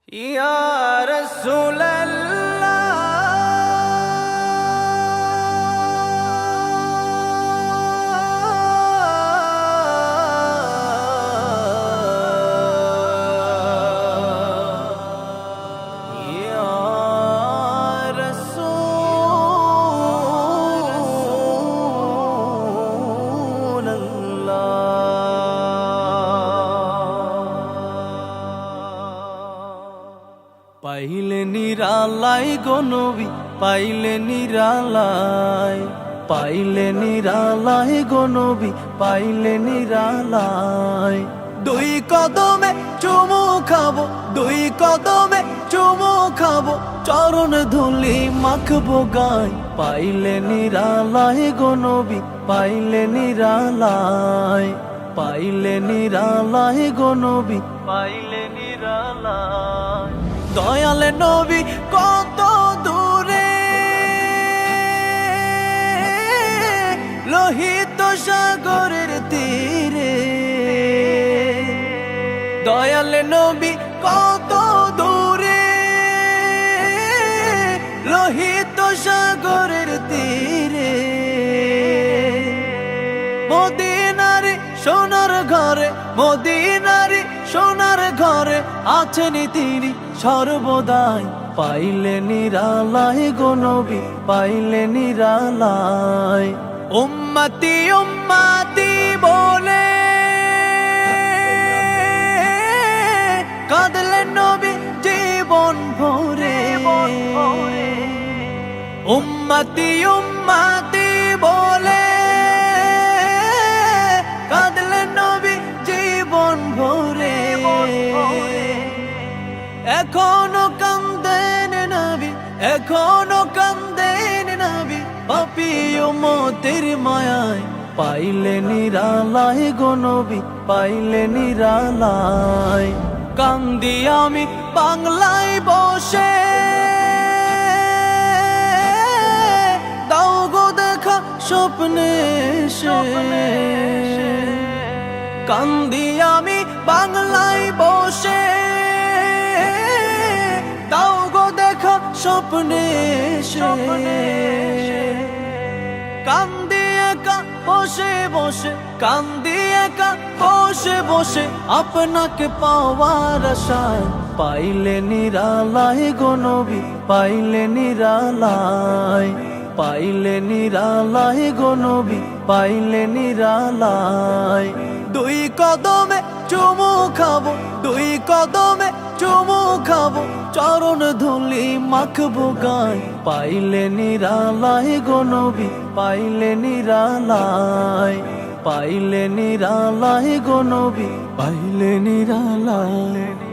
ইয়া রাসূলাল্লাহ ইয়া রাসূলাল্লাহ পাইলে নিরালাই গো নবী পাইলে নিরালাই পাইলে নিরালাই গো নবী পাইলে নিরালাই দুই কদমে চুমু খাবো দুই কদমে চুমু খাবো চরণ ধুলি মাখবো গায় পাইলে নিরালাই গো নবী পাইলে নিরালাই পাইলে নিরালাই গো নবী পাইলে নিরালাই দয়াল নবী কত দূরে লোহিত সাগরের তীরে দয়াল নবী কত দূরে লোহিত সাগরের তীরে মদিনারে সোনার ঘরে মদিনারে সোনার ঘরে আছেন তিনি সর্বদাই পাইলে নিরালাই গো নবী পাইলে নিরালাই উম্মতি উম্মতি বলে কাঁদলেন নবী জীবন ভরে উম্মতি উম্মতি বলে কাঁদলেন নবী জীবন ভরে এখনো কান্দেন নবী এখনো কান্দেন নবী পাপী উম্মতের মায়ায় পাইলে নিরালাই গো নবী পাইলে নিরালাই কান্দি আমি বাংলায় বসে দাও গো দেখা স্বপ্নে কান্দি আমি বাংলায় বসে দাও গো দেখা স্বপ্নে কান্দি একা বসে বসে কান্দি একা বসে বসে আপনাকে পাওয়ার আশায় পাইলে নিরালাই গো নবী পাইলে নিরালাই পাইলে নিরালাই গো নবী পাইলে নিরালাই দুই কদমে চুমু খাবো দুই কদমে চুমু খাবো চরণ ধুলি মাখবো গায় পাইলে নিরালাই গো নবী পাইলে নিরালাই পাইলে নিরালাই গো নবী পাইলে নিরালাই।